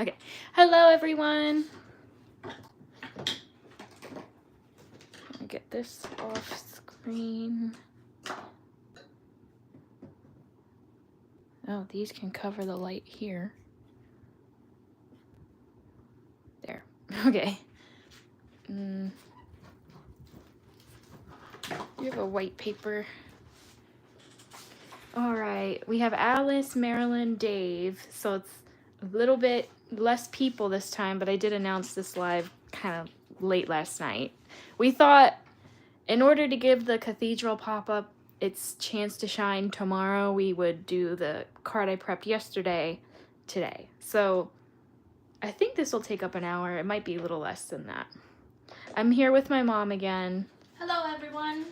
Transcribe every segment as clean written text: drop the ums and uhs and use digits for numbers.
Okay. Hello, everyone. Let me get this off screen. Oh, these can cover the light here. There. Okay. You have a white paper. All right. We have Alice, Marilyn, Dave. So it's a little bit less people this time, but I did announce this live kind of late last night. We thought in order to give the Cathedral pop-up its chance to shine tomorrow, we would do the card I prepped yesterday today. So I think this will take up an hour. It might be a little less than that. I'm here with my mom again. Hello, everyone.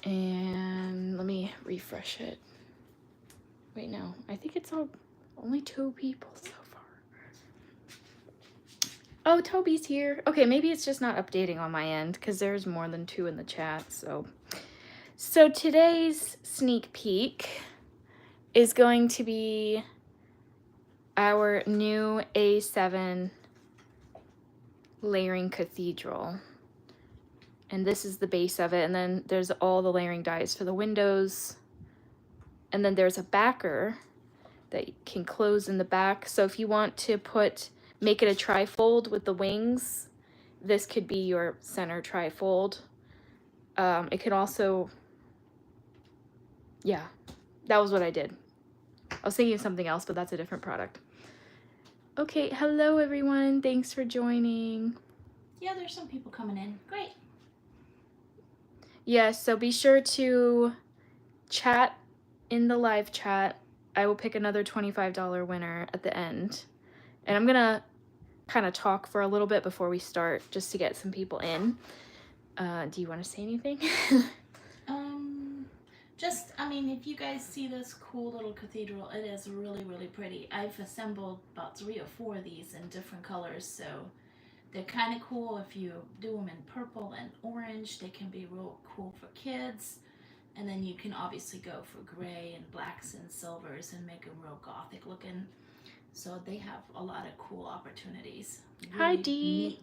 And let me refresh it. Wait, no. I think it's only 2 people so far. Oh, Toby's here. Okay, maybe it's just not updating on my end because there's more than 2 in the chat. So today's sneak peek is going to be our new A7 layering cathedral. And this is the base of it. And then there's all the layering dies for the windows. And then there's a backer that can close in the back. So if you want to make it a trifold with the wings, this could be your center trifold. It could also, yeah, that was what I did. I was thinking of something else, but that's a different product. Okay, hello everyone. Thanks for joining. Yeah, there's some people coming in. Great. Yeah, so be sure to chat in the live chat. I will pick another $25 winner at the end. And I'm gonna kind of talk for a little bit before we start, just to get some people in. Do you want to say anything? If you guys see this cool little cathedral, it is really, really pretty. I've assembled about 3 or 4 of these in different colors, so they're kind of cool. If you do them in purple and orange, they can be real cool for kids. And then you can obviously go for gray and blacks and silvers and make them real gothic looking. So they have a lot of cool opportunities. Really Hi, Dee.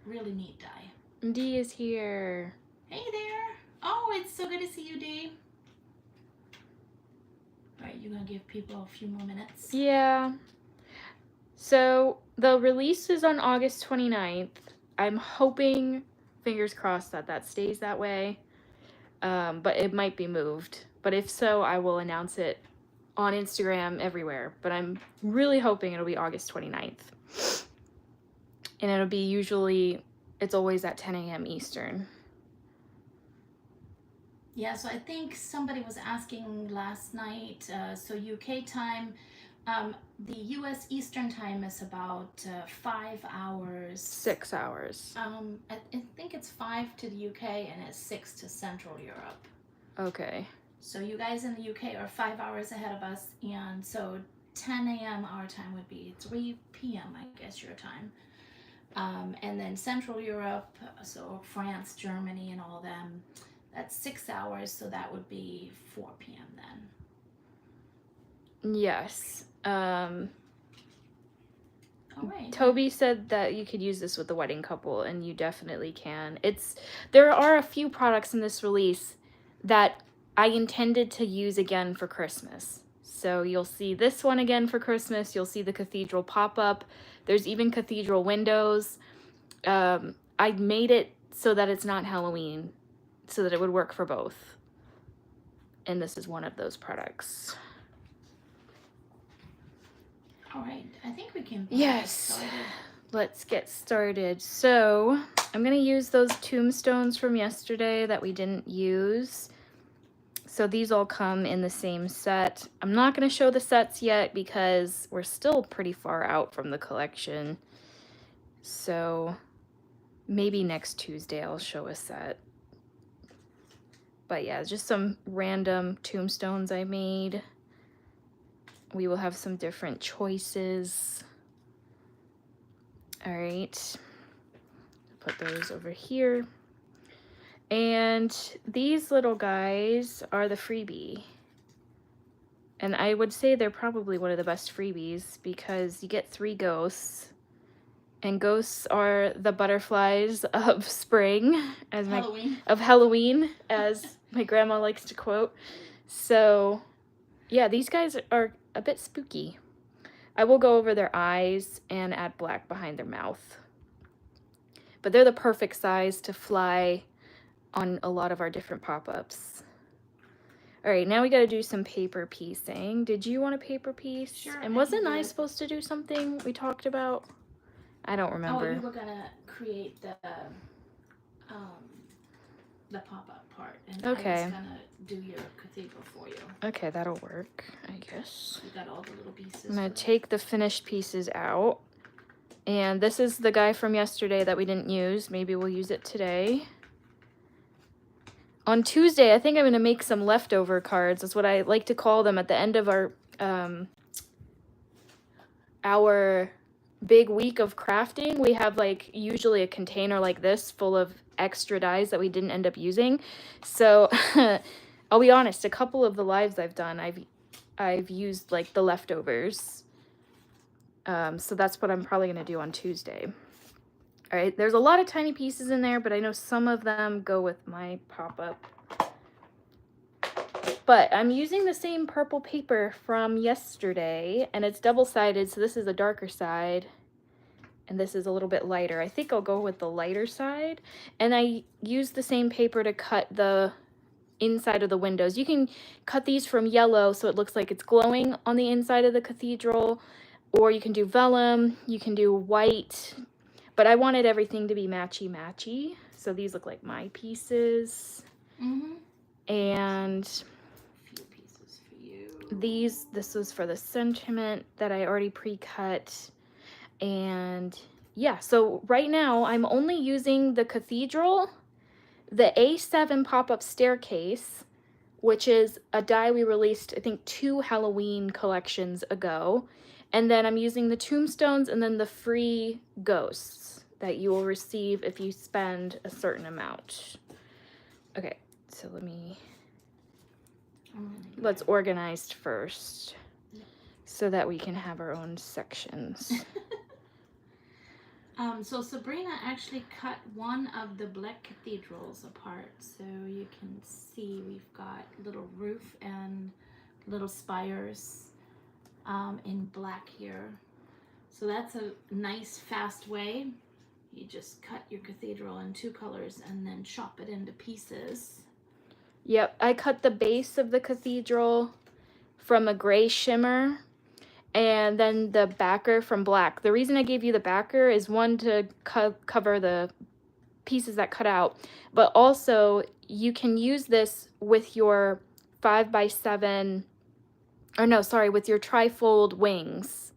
Really neat die. Dee is here. Hey there. Oh, it's so good to see you, Dee. All right, you're going to give people a few more minutes? Yeah. So the release is on August 29th. I'm hoping, fingers crossed, that stays that way. But it might be moved. But if so, I will announce it on Instagram everywhere. But I'm really hoping it'll be August 29th. And it'll be it's always at 10 a.m. Eastern. Yeah, so I think somebody was asking last night, so UK time, the US Eastern time is about 5 hours. 6 hours. I think it's 5 to the UK and it's 6 to Central Europe. Okay. So you guys in the UK are 5 hours ahead of us, and so 10 a.m. our time would be 3 p.m. I guess your time. And then Central Europe, so France, Germany, and all them, that's 6 hours, so that would be 4 p.m. then. Yes. All right. Toby said that you could use this with the wedding couple, and you definitely can. There are a few products in this release that I intended to use again for Christmas. So you'll see this one again for Christmas. You'll see the cathedral pop-up. There's even cathedral windows. I made it so that it's not Halloween, so that it would work for both. And this is one of those products. All right, I think we can get started. Let's get started. So I'm going to use those tombstones from yesterday that we didn't use. So these all come in the same set. I'm not going to show the sets yet because we're still pretty far out from the collection. So maybe next Tuesday I'll show a set. But yeah, just some random tombstones I made. We will have some different choices. All right. Put those over here. And these little guys are the freebie. And I would say they're probably one of the best freebies because you get 3 ghosts. And ghosts are the butterflies of spring, Halloween, as my grandma likes to quote. So, yeah, these guys are a bit spooky. I will go over their eyes and add black behind their mouth. But they're the perfect size to fly on a lot of our different pop-ups. All right, now we got to do some paper piecing. Did you want a paper piece? Sure. And wasn't I supposed to do something we talked about? I don't remember. Oh, you were gonna create the pop-up part, and okay. I was gonna do your cathedral for you. Okay, that'll work, I guess. You got all the little pieces. I'm gonna take the finished pieces out. And this is the guy from yesterday that we didn't use. Maybe we'll use it today. On Tuesday, I think I'm gonna make some leftover cards. That's what I like to call them at the end of our big week of crafting. We have like usually a container like this full of extra dies that we didn't end up using. So I'll be honest, a couple of the lives I've done, I've used like the leftovers. So that's what I'm probably gonna do on Tuesday. All right, there's a lot of tiny pieces in there, but I know some of them go with my pop-up. But I'm using the same purple paper from yesterday, and it's double-sided, so this is a darker side, and this is a little bit lighter. I think I'll go with the lighter side, and I use the same paper to cut the inside of the windows. You can cut these from yellow so it looks like it's glowing on the inside of the cathedral, or you can do vellum, you can do white, but I wanted everything to be matchy-matchy, so these look like my pieces. Mm-hmm. And this was for the sentiment that I already pre-cut. And yeah, so right now I'm only using the cathedral, the A7 pop-up staircase, which is a die we released, I think, 2 Halloween collections ago. And then I'm using the tombstones and then the free ghosts that you will receive if you spend a certain amount. Okay, so let's organize first so that we can have our own sections. So Sabrina actually cut one of the black cathedrals apart, so you can see we've got little roof and little spires in black here. So that's a nice fast way. You just cut your cathedral in 2 colors and then chop it into pieces. Yep, I cut the base of the cathedral from a gray shimmer and then the backer from black. The reason I gave you the backer is one to cover the pieces that cut out, but also you can use this with your 5x7, or no, sorry, with your trifold wings.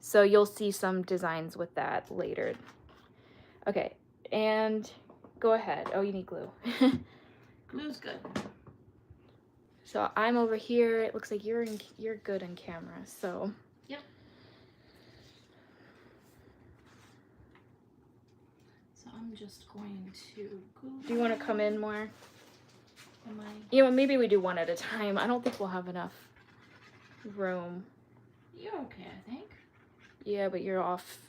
So you'll see some designs with that later. Okay, and go ahead. Oh, you need glue. Glue's good. So I'm over here. It looks like you're good on camera. So. Yep. So I'm just going to glue. Do you want to come in more? Am I? You know, maybe we do one at a time. I don't think we'll have enough room. You're okay, I think. Yeah, but you're off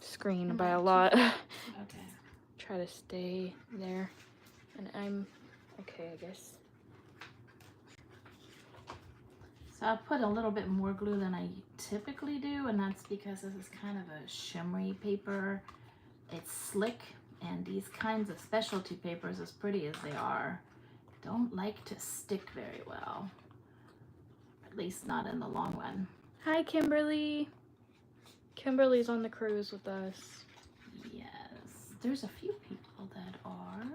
screen by a lot. Okay. Try to stay there. And I'm okay, I guess. So I put a little bit more glue than I typically do, and that's because this is kind of a shimmery paper. It's slick, and these kinds of specialty papers, as pretty as they are, don't like to stick very well. At least not in the long run. Hi, Kimberly. Kimberly's on the cruise with us. Yes, there's a few people that are.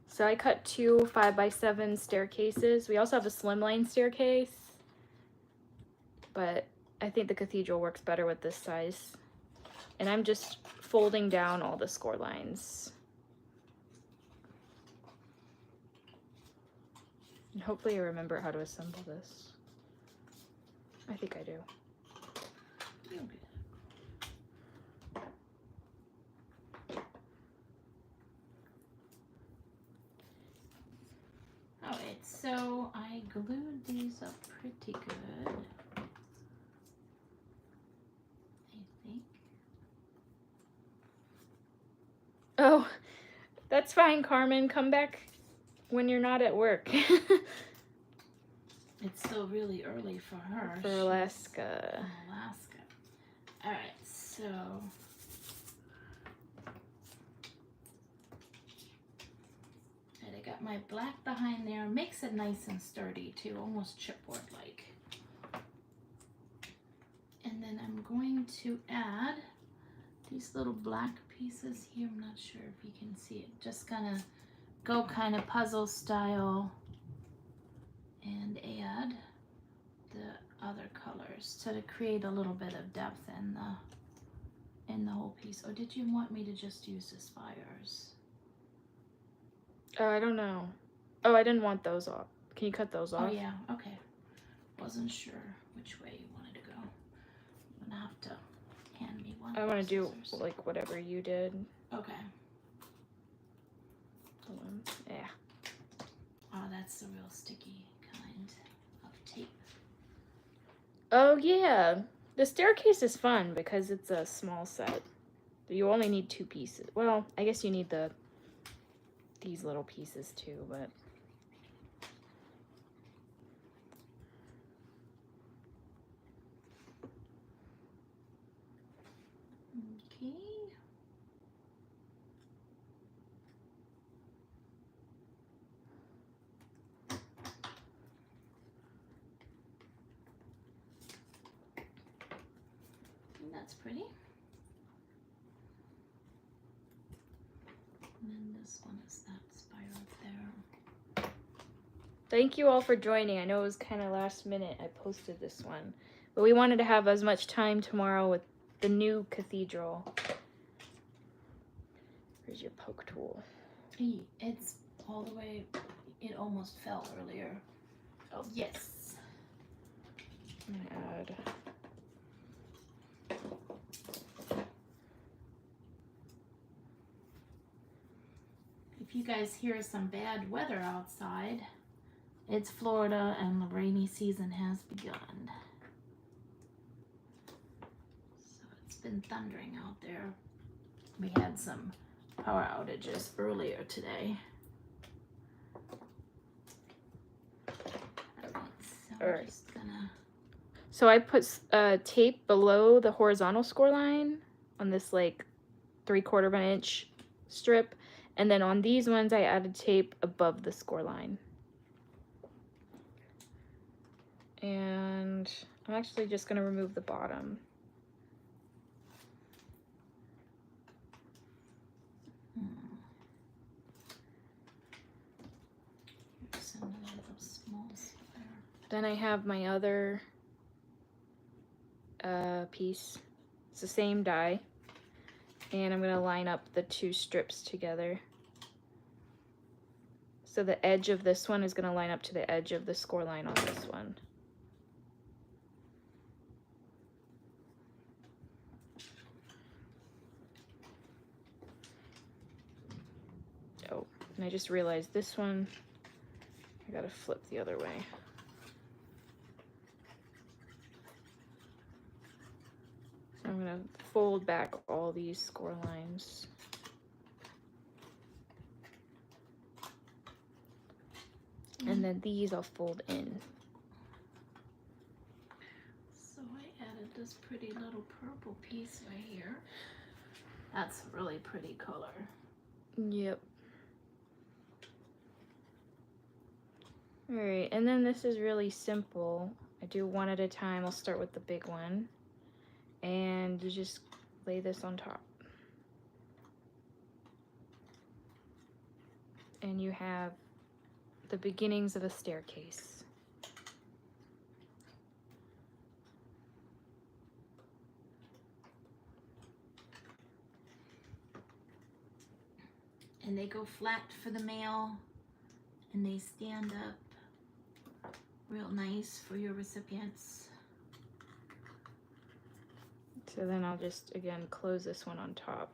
So I cut 2 5x7 staircases. We also have a slimline staircase, but I think the cathedral works better with this size. And I'm just folding down all the score lines. And hopefully I remember how to assemble this. I think I do. Alright, so I glued these up pretty good. think. Oh, that's fine, Carmen. Come back when you're not at work. It's still really early for her. For She's Alaska. in Alaska. Alright, so and I got my black behind there. Makes it nice and sturdy too, almost chipboard like. And then I'm going to add these little black pieces here. I'm not sure if you can see it. Just gonna go kind of puzzle style and add the other colors to create a little bit of depth in the whole piece. Or did you want me to just use the spires? I don't know. Oh, I didn't want those off. Can you cut those off? Oh yeah, okay. Wasn't sure which way you wanted to go. You're gonna have to hand me one. I want to do scissors. like whatever you did. Okay. Yeah. Oh, that's the real sticky kind of tape. Oh yeah. The staircase is fun because it's a small set. You only need 2 pieces. Well, I guess you need these little pieces too, but Okay. And that's pretty. And then this one is that spiral there. thank you all for joining. I know it was kind of last minute I posted this one, but we wanted to have as much time tomorrow with the new cathedral. Where's your poke tool? Hey, it's all the way, it almost fell earlier. Oh, yes. I'm gonna add. If you guys hear some bad weather outside, it's Florida and the rainy season has begun. So it's been thundering out there. We had some power outages earlier today. Alright, so I'm Alright. just gonna... So I put tape below the horizontal score line on this like 3/4 of an inch strip, and then on these ones I added tape above the score line. And I'm actually just gonna remove the bottom. Here's another little small square. Then I have my other piece. It's the same die. And I'm gonna line up the 2 strips together. So the edge of this one is gonna line up to the edge of the score line on this one. Oh, and I just realized this one, I gotta flip the other way. So I'm gonna fold back all these score lines. And then these I'll fold in. So I added this pretty little purple piece right here. That's a really pretty color. Yep. Alright, and then this is really simple. I do one at a time. I'll start with the big one. And you just lay this on top. And you have the beginnings of a staircase. And they go flat for the male, and they stand up real nice for your recipients. So then I'll just, again, close this one on top.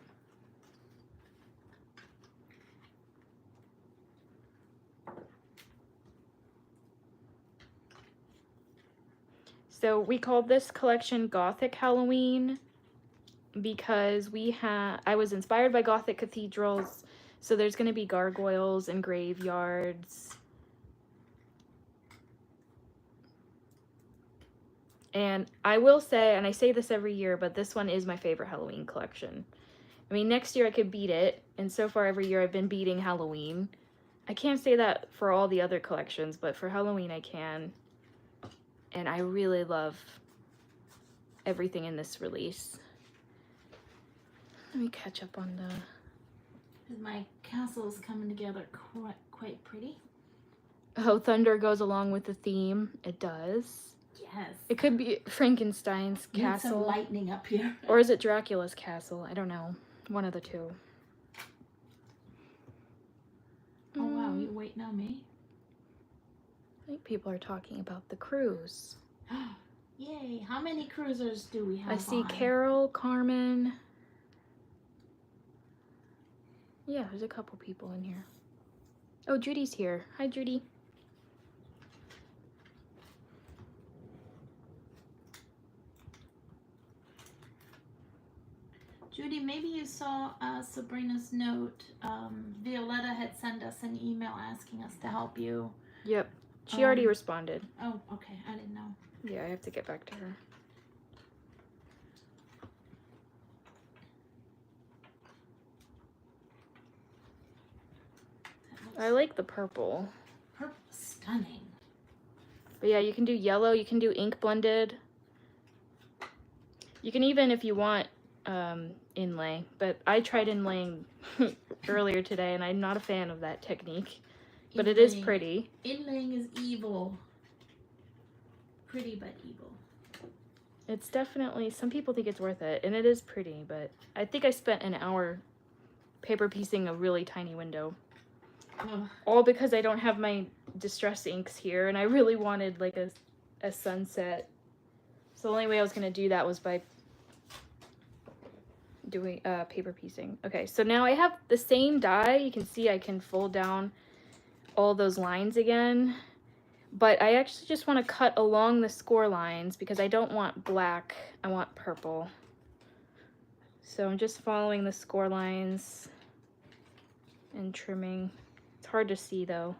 So we called this collection Gothic Halloween. because I was inspired by Gothic cathedrals, so there's going to be gargoyles and graveyards. And I will say, and I say this every year, but this one is my favorite Halloween collection. I mean, next year I could beat it, and so far every year I've been beating Halloween. I can't say that for all the other collections, but for Halloween I can. And I really love everything in this release. Let me catch up on the... My castle is coming together quite pretty. Oh, thunder goes along with the theme. It does. Yes. It could be Frankenstein's castle. Need some lightning up here. Or is it Dracula's castle? I don't know. One of the two. Oh, wow. You waiting on me? I think people are talking about the cruise. Yay. How many cruisers do we have I see on? Carol, Carmen. Yeah, there's a couple people in here. Oh, Judy's here. Hi, Judy. Judy, maybe you saw Sabrina's note. Violetta had sent us an email asking us to help you. Yep. She already responded. Oh, okay. I didn't know. Yeah, I have to get back to her. I like the purple. Purple, stunning. But yeah, you can do yellow. You can do ink blended. You can even, if you want, inlay. But I tried inlaying earlier today, and I'm not a fan of that technique. But it is pretty. Inlaying is evil. Pretty but evil. It's definitely, some people think it's worth it, and it is pretty, but I think I spent an hour paper piecing a really tiny window. Ugh. All because I don't have my distress inks here, and I really wanted like a sunset. So the only way I was going to do that was by doing paper piecing. Okay, so now I have the same die. You can see I can fold down all those lines again. But I actually just want to cut along the score lines because I don't want black. I want purple. So I'm just following the score lines and trimming. It's hard to see though.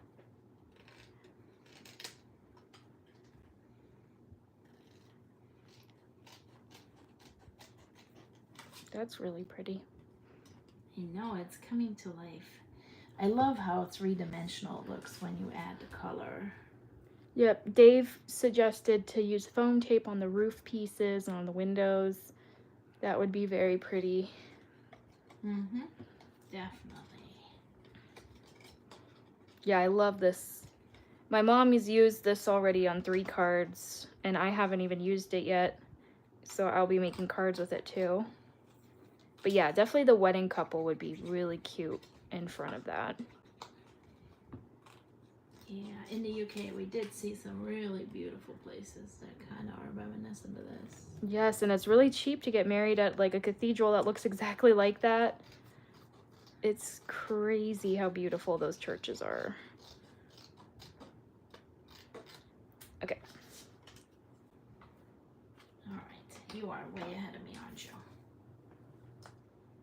That's really pretty. I know, it's coming to life. I love how it's three-dimensional looks when you add the color. Yep, Dave suggested to use foam tape on the roof pieces and on the windows. That would be very pretty. Mm-hmm. Definitely. Yeah, I love this. My mom has used this already on 3 cards, and I haven't even used it yet. So I'll be making cards with it too. But yeah, definitely the wedding couple would be really cute in front of that. Yeah, in the UK we did see some really beautiful places that kind of are reminiscent of this. Yes, and it's really cheap to get married at like a cathedral that looks exactly like that. It's crazy how beautiful those churches are. Okay. All right, you are way ahead of me, aren't you?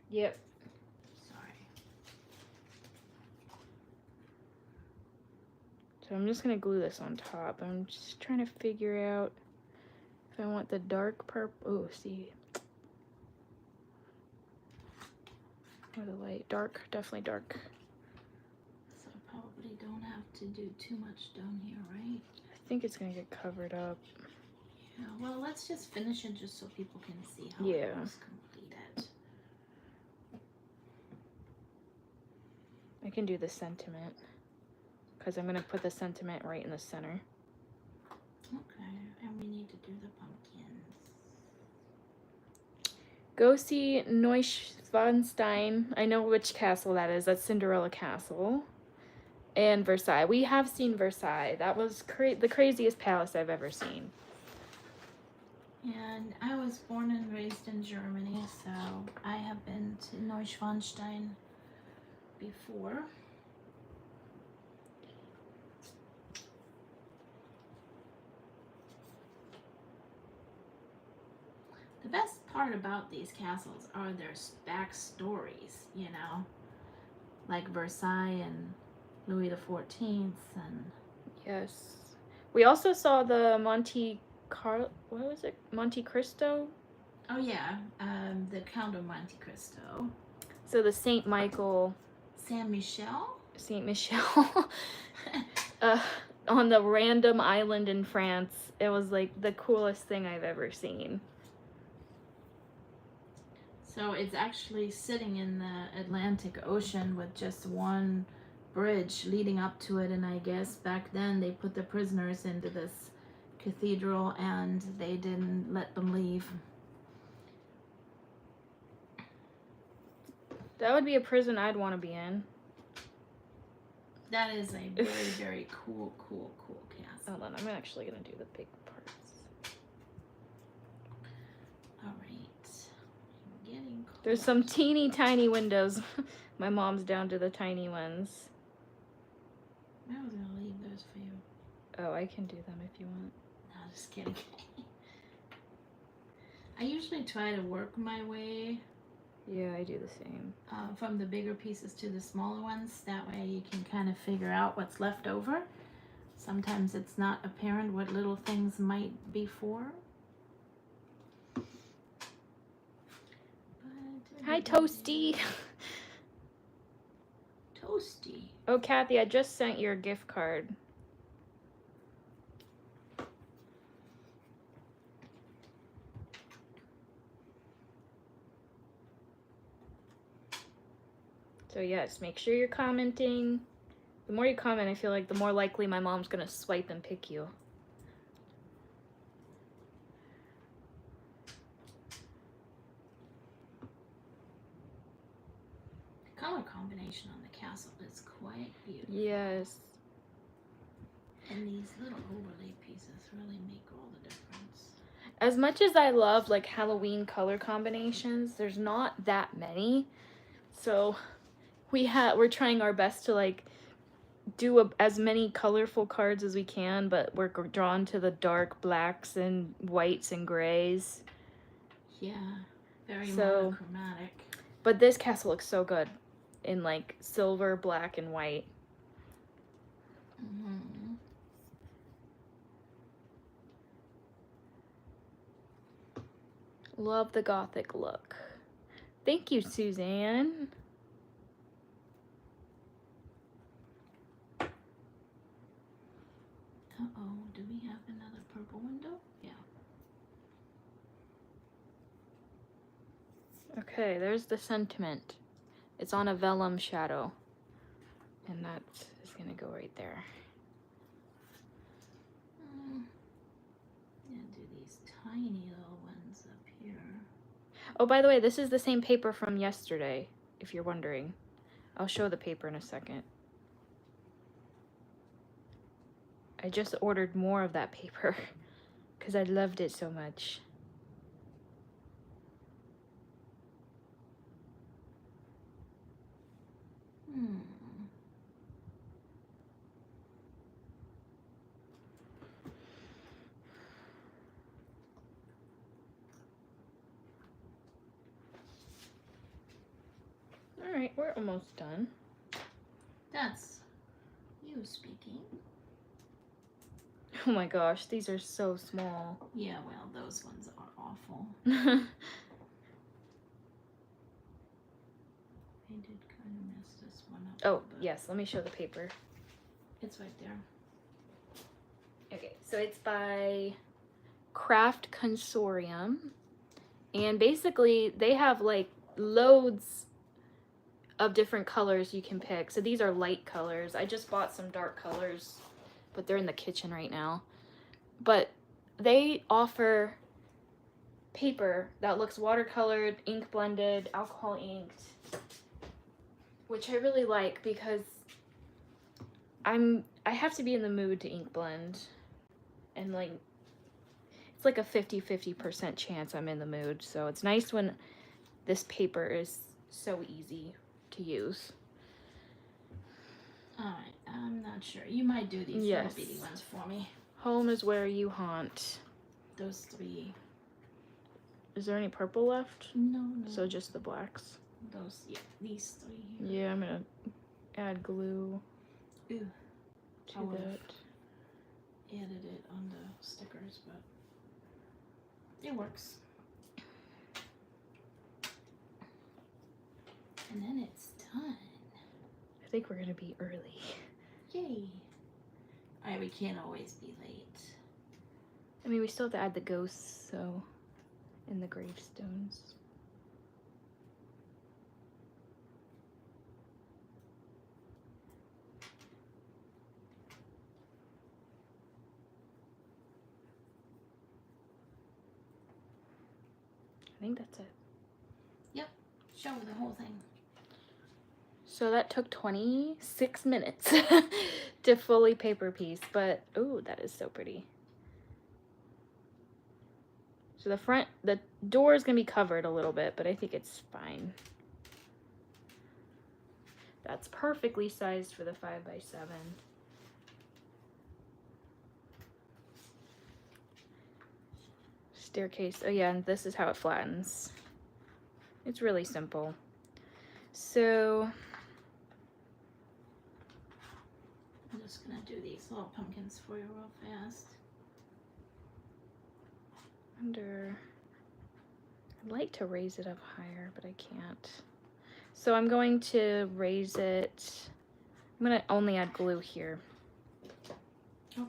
Yep. Sorry. So I'm just gonna glue this on top. I'm just trying to figure out if I want the dark purple. Oh, see. Or the light. Dark, definitely dark. So probably don't have to do too much down here, right? I think it's gonna get covered up. Yeah, well, let's just finish it just so people can see how Yeah. it was completed. I can do the sentiment because I'm gonna put the sentiment right in the center. Okay, and we need to do the pumpkins. Go see Neuschwanstein. I know which castle that is. That's Cinderella Castle. And Versailles. We have seen Versailles. That was the craziest palace I've ever seen. And I was born and raised in Germany, so I have been to Neuschwanstein before. The best part about these castles are their backstories, you know, like Versailles and Louis XIV and Yes. We also saw the what was it? Monte Cristo? oh yeah, the Count of Monte Cristo. So the Saint Michael, Saint Michel? Saint Michel, on the random island in France. It was like the coolest thing I've ever seen. So it's actually sitting in the Atlantic Ocean with just one bridge leading up to it, and I guess back then they put the prisoners into this cathedral and they didn't let them leave. That would be a prison I'd want to be in. That is a very, very cool castle. Hold on, I'm actually going to do the big parts. Alright. Getting close. There's some teeny tiny windows. My mom's down to the tiny ones. I was going to leave those for you. Oh, I can do them if you want. No, just kidding. I usually try to work my way Yeah, I do the same. from the bigger pieces to the smaller ones. That way you can kind of figure out what's left over. Sometimes it's not apparent what little things might be for. Hi, Toasty. Toasty. Oh, Kathy, I just sent your gift card. So yes, make sure you're commenting. The more you comment, I feel like the more likely my mom's gonna swipe and pick you. The color combination on the castle is quite beautiful. Yes. And these little overlay pieces really make all the difference. As much as I love like Halloween color combinations, there's not that many. So we're trying our best to like do as many colorful cards as we can, but we're drawn to the dark blacks and whites and grays. Yeah, very monochromatic. But this castle looks so good in like silver, black, and white. Mm-hmm. Love the gothic look. Thank you, Suzanne. Uh-oh, do we have another purple window? Yeah. Okay, there's the sentiment. It's on a vellum shadow. And that is going to go right there. And do these tiny little ones up here. Oh, by the way, this is the same paper from yesterday, if you're wondering. I'll show the paper in a second. I just ordered more of that paper because I loved it so much. Alright, we're almost done. That's you speaking. Oh my gosh, these are so small. Yeah, well, those ones are awful. I did kind of mess this one up. Oh, yes, let me show the paper. It's right there. Okay, so it's by Craft Consortium. And basically, they have like loads of different colors you can pick. So these are light colors. I just bought some dark colors, but they're in the kitchen right now. But they offer paper that looks watercolored, ink blended, alcohol inked, which I really like because I have to be in the mood to ink blend, and like it's like a 50-50% chance I'm in the mood. So it's nice when this paper is so easy to use. Alright, I'm not sure. You might do these little bitty ones for me. Home is where you haunt. Those three. Is there any purple left? No, no. So just the blacks. Those, yeah, these 3 here. Yeah, I'm gonna add glue Ooh, to I would've that. added it on the stickers, but it works. And then it's done. I think we're gonna be early. Yay. Alright, we can't always be late. I mean, we still have to add the ghosts, so, and the gravestones. I think that's it. Yep, show the whole thing. So that took 26 minutes to fully paper piece, but oh, that is so pretty. So the door is gonna be covered a little bit, but I think it's fine. That's perfectly sized for the 5x7. Staircase. Oh yeah, and this is how it flattens. It's really simple. So I'm just gonna do these little pumpkins for you real fast. I'd like to raise it up higher, but I can't. So I'm going to raise it. I'm gonna only add glue here. Okay.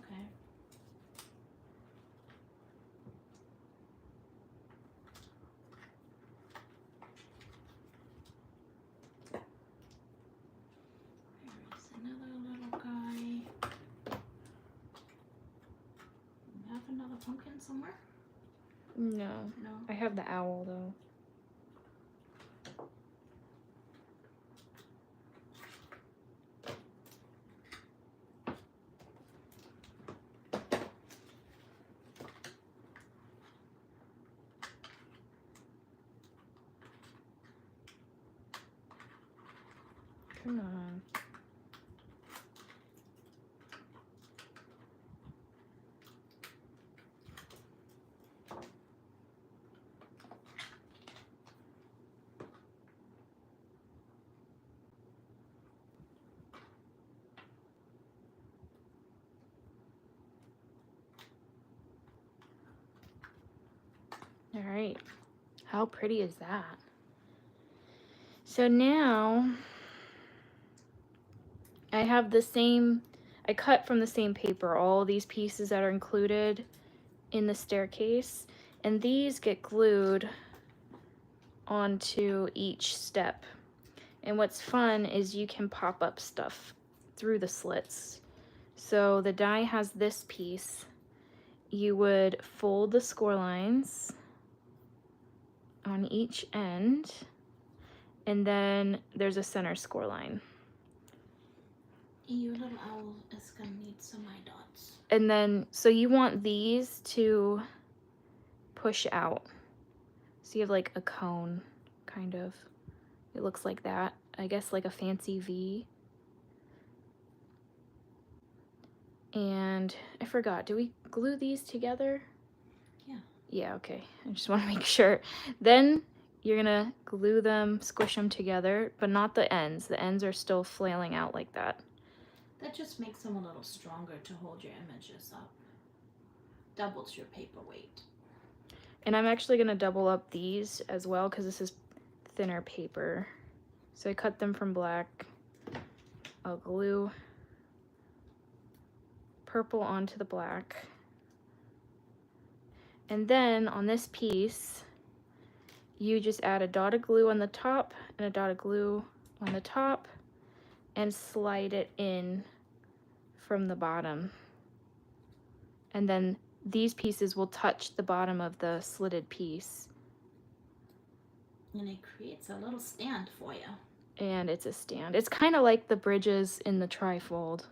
There's another little guy. You have another pumpkin somewhere? No. No. I have the owl though. Come on. All right. How pretty is that? So now I have the same, I cut from the same paper all these pieces that are included in the staircase, and these get glued onto each step. And what's fun is you can pop up stuff through the slits. So the die has this piece. You would fold the score lines on each end, and then there's a center score line. Your little owl is gonna need some eye dots. And then, so you want these to push out. So you have like a cone, kind of. It looks like that. I guess like a fancy V. And I forgot, do we glue these together? Yeah. Yeah, okay. I just want to make sure. Then you're gonna glue them, squish them together, but not the ends. The ends are still flailing out like that. That just makes them a little stronger to hold your images up. Doubles your paper weight. And I'm actually gonna double up these as well because this is thinner paper. So I cut them from black. I'll glue purple onto the black. And then on this piece, you just add a dot of glue on the top and a dot of glue on the top and slide it in from the bottom. And then these pieces will touch the bottom of the slitted piece. And it creates a little stand for you. And it's a stand. It's kind of like the bridges in the trifold.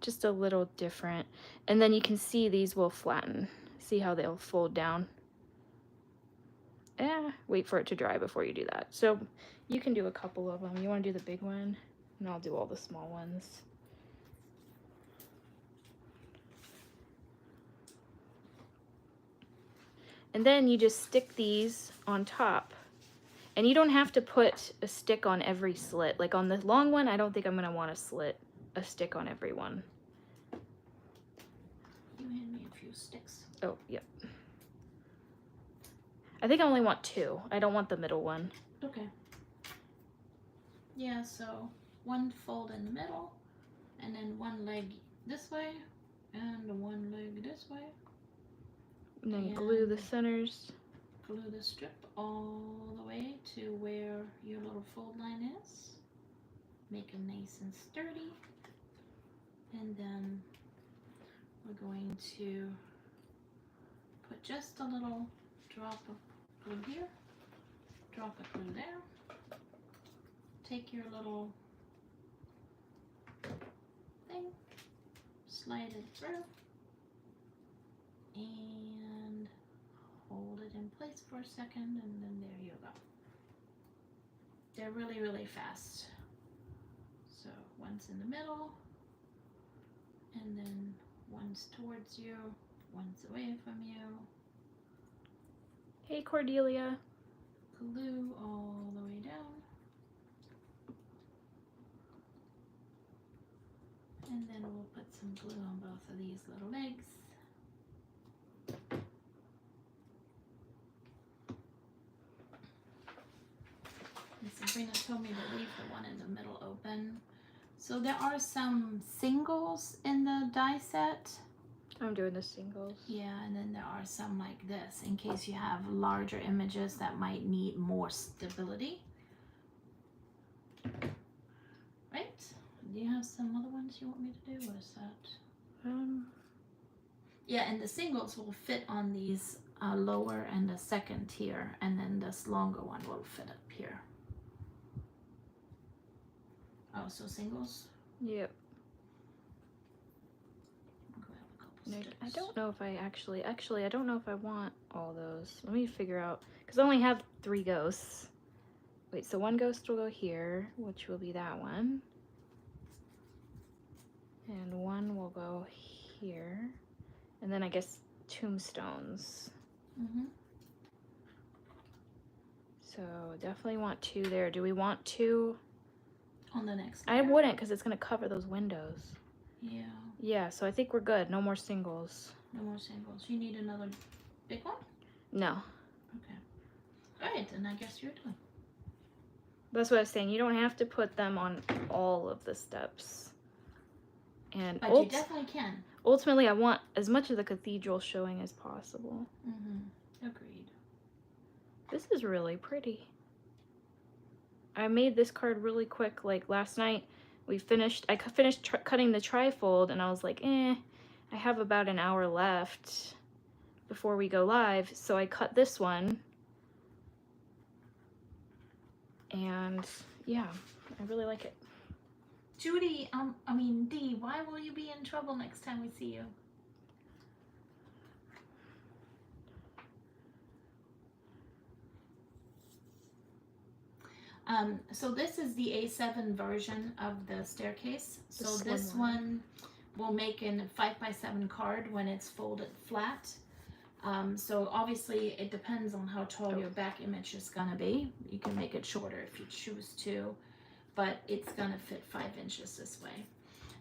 Just a little different. And then you can see these will flatten. See how they'll fold down. Wait for it to dry before you do that. So you can do a couple of them. You want to do the big one? And I'll do all the small ones. And then you just stick these on top. And you don't have to put a stick on every slit. Like on the long one, I don't think I'm gonna want a stick on every one. You hand me a few sticks. Oh, yep. I think I only want 2. I don't want the middle one. Okay. Yeah, so one fold in the middle, and then one leg this way, and one leg this way. And then glue the centers. Glue the strip all the way to where your little fold line is. Make them nice and sturdy. And then we're going to put just a little drop of glue here, drop of glue there. Take your little thing, slide it through, and hold it in place for a second, and then there you go. They're really, really fast. So one's in the middle, and then one's towards you, one's away from you. Hey, Cordelia. Glue all the way down. And then we'll put some glue on both of these little legs. And Sabrina told me to leave the one in the middle open. So there are some singles in the die set. I'm doing the singles. Yeah, and then there are some like this in case you have larger images that might need more stability. Right? Do you have some other ones you want me to do? What is that? Yeah, and the singles will fit on these lower and the second tier, and then this longer one will fit up here. Oh, so singles? Yep. Nick, I don't know if I actually, I don't know if I want all those. Let me figure out, because I only have 3 ghosts. Wait, so one ghost will go here, which will be that one. And one will go here. And then I guess tombstones. Mm-hmm. So definitely want 2 there. Do we want 2? On the next I layer? wouldn't, because it's going to cover those windows. Yeah. Yeah, so I think we're good. No more singles. No more singles. You need another big one? No. Okay. Alright, then I guess you're done. That's what I was saying. You don't have to put them on all of the steps. And But you definitely can. Ultimately, I want as much of the cathedral showing as possible. Mm-hmm. Agreed. This is really pretty. I made this card really quick. Like last night, I finished cutting the trifold, and I was like, I have about an hour left before we go live. So I cut this one. And yeah, I really like it. Judy, Dee, why will you be in trouble next time we see you? So this is the A7 version of the staircase. So this one will make a 5x7 card when it's folded flat. So obviously it depends on how tall your back image is gonna be. You can make it shorter if you choose to, but it's gonna fit 5 inches this way.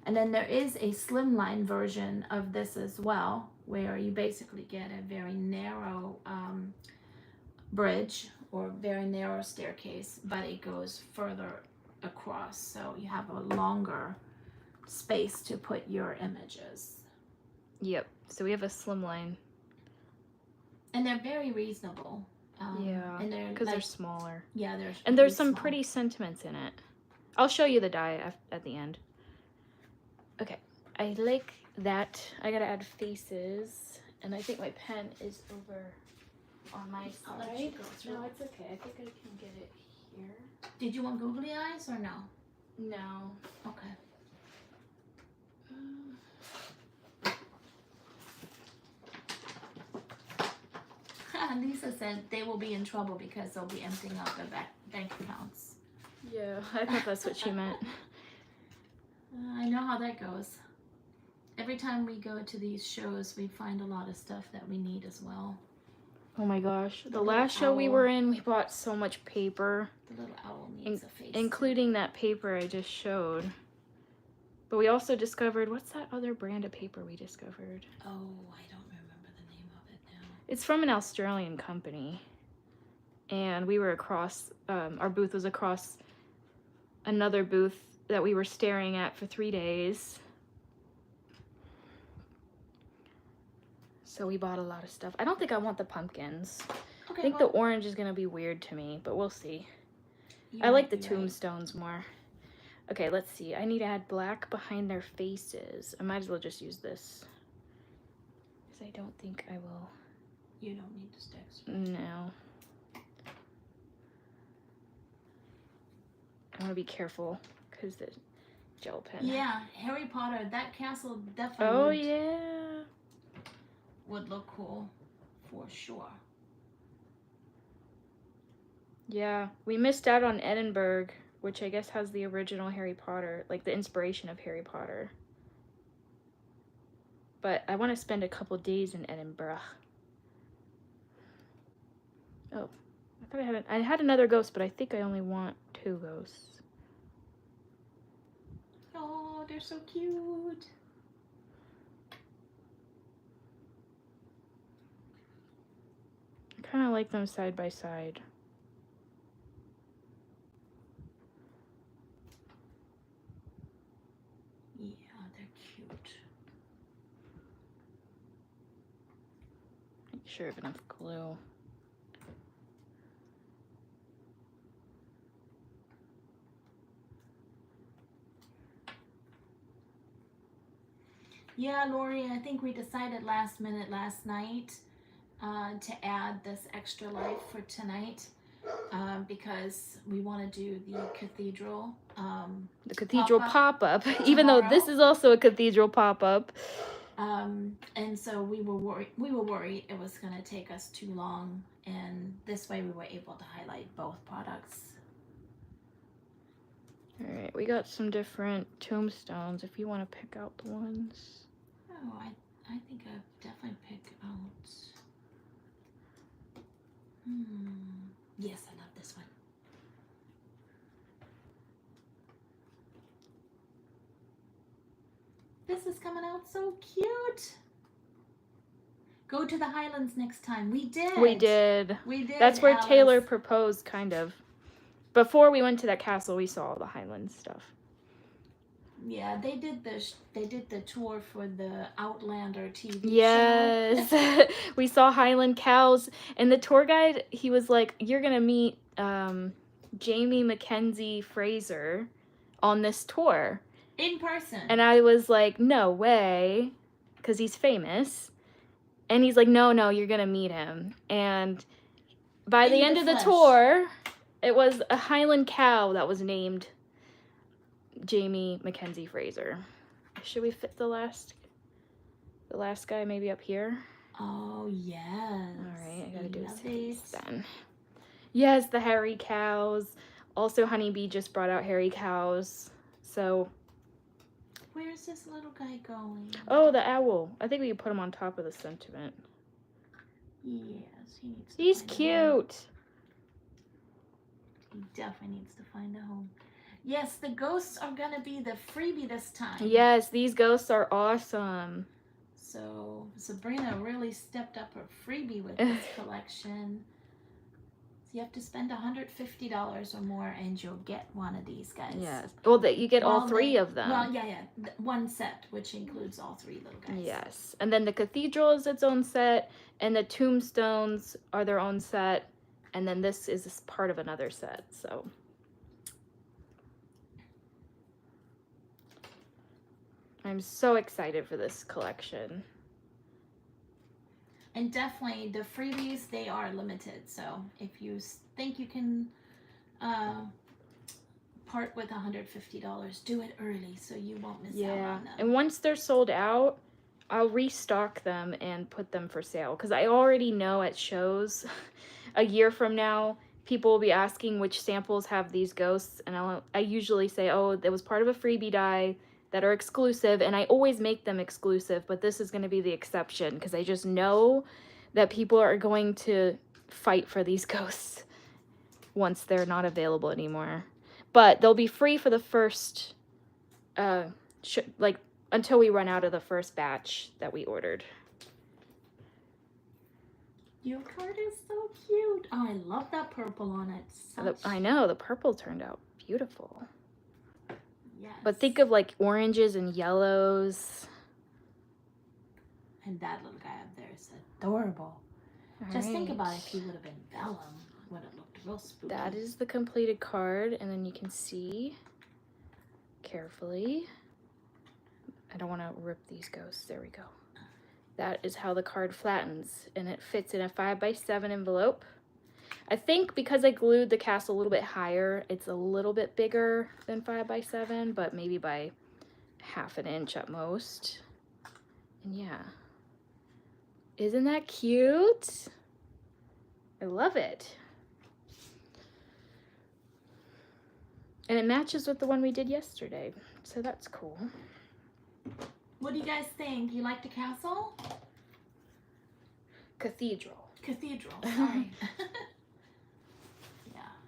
And then there is a slimline version of this as well, where you basically get a very narrow bridge or very narrow staircase, but it goes further across, so you have a longer space to put your images. Yep, so we have a slimline. And they're very reasonable. Yeah, and they're because they're smaller. Yeah, they're and there's really some small. pretty sentiments in it. I'll show you the die at the end. Okay, I like that. I gotta add faces, and I think my pen is over on my I'll side. let you go through. No, it's okay. I think I can get it here. Did you want googly eyes or no? No. Okay. Lisa said they will be in trouble because they'll be emptying out their bank accounts. Yeah, I thought that's what she meant. I know how that goes. Every time we go to these shows, we find a lot of stuff that we need as well. Oh my gosh. The little last show we owl. were in, we bought so much paper, The little owl needs a face. including that paper I just showed. But we also discovered, what's that other brand of paper we discovered? Oh, I don't remember the name of it now. It's from an Australian company. And we were across, our booth was across another booth that we were staring at for 3 days. So we bought a lot of stuff. I don't think I want the pumpkins. Okay, I think the orange is going to be weird to me, but we'll see. I like the tombstones more. Okay, let's see. I need to add black behind their faces. I might as well just use this. Because I don't think I will. You don't need the sticks. No. I want to be careful because the gel pen. Yeah, Harry Potter, that castle definitely would look cool for sure. Yeah, we missed out on Edinburgh, which I guess has the original Harry Potter, like the inspiration of Harry Potter. But I want to spend a couple days in Edinburgh. Oh, I thought I had another ghost, but I think I only want 2 ghosts. Oh, they're so cute. I kind of like them side by side. Yeah, they're cute. Make sure I have enough glue. Yeah, Lori, I think we decided last minute last night to add this extra life for tonight because we want to do the cathedral. The cathedral pop-up, even tomorrow. though this is also a cathedral pop-up. And so we were worried it was going to take us too long, and this way we were able to highlight both products. All right, we got some different tombstones if you want to pick out the ones. Oh, I think I'll definitely pick out. Yes, I love this one. This is coming out so cute. Go to the Highlands next time. We did. We did. We did. That's where Alice. Taylor proposed, kind of. Before we went to that castle, we saw all the Highlands stuff. Yeah, they did the tour for the Outlander TV show. Yes. We saw Highland cows, and the tour guide, he was like, "You're gonna meet Jamie Mackenzie Fraser on this tour in person." And I was like, "No way," because he's famous. And he's like, "No, you're gonna meet him." And by the end of the tour, it was a Highland cow that was named Jamie Mackenzie Fraser. Should we fit the last guy maybe up here? Oh, yes. All right, I gotta do this then. Yes, the hairy cows. Also, Honeybee just brought out hairy cows. So. Where's this little guy going? Oh, the owl. I think we could put him on top of the sentiment. Yes, he needs to He's cute. He definitely needs to find a home. Yes, the ghosts are going to be the freebie this time. Yes, these ghosts are awesome. So Sabrina really stepped up her freebie with this collection. So you have to spend $150 or more and you'll get one of these guys. Yes. Well, you get all 3 of them. Well, yeah. One set, which includes all 3 little guys. Yes. And then the cathedral is its own set, and the tombstones are their own set, and then this is part of another set, so. I'm so excited for this collection. And definitely the freebies, they are limited. So if you think you can part with $150, do it early so you won't miss out on them. And once they're sold out, I'll restock them and put them for sale. Because I already know at shows a year from now, people will be asking which samples have these ghosts. And I usually say, oh, that was part of a freebie die that are exclusive, and I always make them exclusive, but this is going to be the exception because I just know that people are going to fight for these ghosts once they're not available anymore. But they'll be free for the first, like, until we run out of the first batch that we ordered. Your card is so cute. Oh, I love that purple on it. I know, the purple turned out beautiful. Yes. But think of like oranges and yellows. And that little guy up there is adorable. Just think about if he would have been vellum, would have looked real spooky. That is the completed card, and then you can see carefully. I don't want to rip these ghosts. There we go. That is how the card flattens, and it fits in a 5x7 envelope. I think because I glued the castle a little bit higher, it's a little bit bigger than 5x7, but maybe by ½ an inch at most. And yeah. Isn't that cute? I love it. And it matches with the one we did yesterday, so that's cool. What do you guys think? You like the castle? Cathedral. Cathedral, sorry.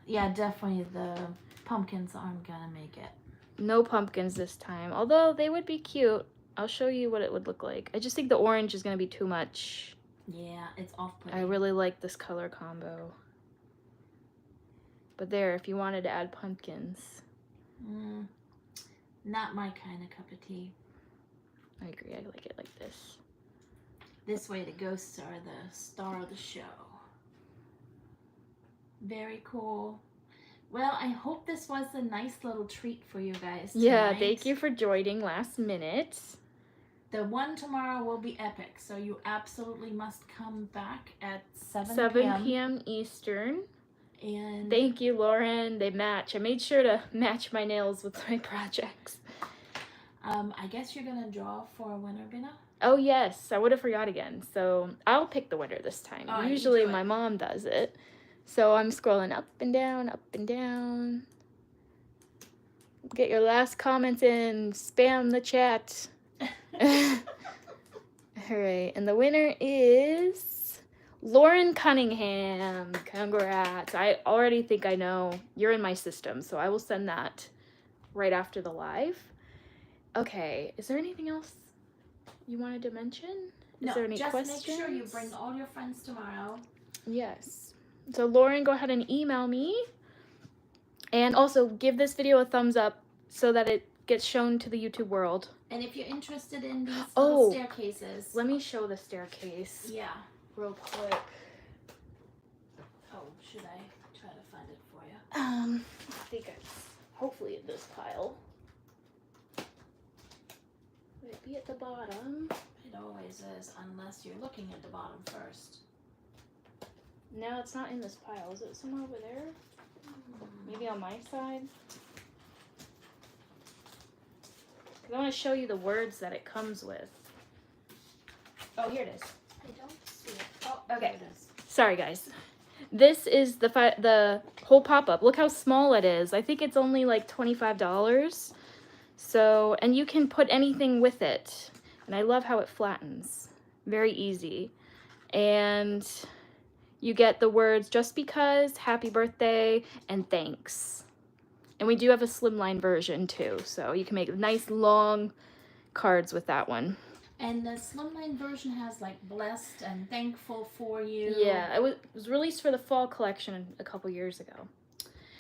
Yeah, definitely the pumpkins aren't gonna make it. No pumpkins this time, although they would be cute. I'll show you what it would look like. I just think the orange is gonna be too much. Yeah, it's off-putting. I really like this color combo. But there, if you wanted to add pumpkins. Not my kind of cup of tea. I agree, I like it like this. This way the ghosts are the star of the show. Very cool. Well, I hope this was a nice little treat for you guys tonight. Yeah, thank you for joining last minute. The one tomorrow will be epic, so you absolutely must come back at 7 p.m. Eastern. And thank you, Lauren. They match. I made sure to match my nails with my projects. I guess you're gonna draw for a winner, Bina? Oh yes, I would have forgot again. So I'll pick the winner this time. Right, usually my mom does it. So I'm scrolling up and down, up and down. Get your last comments in. Spam the chat. Alright, and the winner is Lauren Cunningham. Congrats. I already think I know. You're in my system, so I will send that right after the live. Okay, is there anything else you wanted to mention? Is there any questions? Make sure you bring all your friends tomorrow. Yes. So Lauren, go ahead and email me. And also give this video a thumbs up so that it gets shown to the YouTube world. And if you're interested in these little staircases. Let me show the staircase. Yeah. Real quick. Oh, should I try to find it for you? I think it's hopefully in this pile. Would it be at the bottom? It always is, unless you're looking at the bottom first. No, it's not in this pile. Is it somewhere over there? Maybe on my side? Because I want to show you the words that it comes with. Oh, here it is. I don't see it. Oh, okay. Here it is. Sorry, guys. This is the whole pop-up. Look how small it is. I think it's only like $25. So, and you can put anything with it. And I love how it flattens. Very easy. And you get the words just because, happy birthday, and thanks. And we do have a slimline version too. So you can make nice long cards with that one. And the slimline version has like blessed and thankful for you. Yeah, it was released for the fall collection a couple years ago.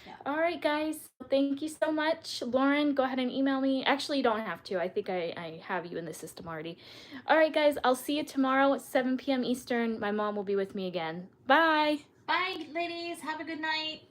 Yeah. All right, guys. Thank you so much. Lauren, go ahead and email me. Actually, you don't have to. I think I have you in the system already. All right, guys. I'll see you tomorrow at 7 p.m. Eastern. My mom will be with me again. Bye. Bye, ladies. Have a good night.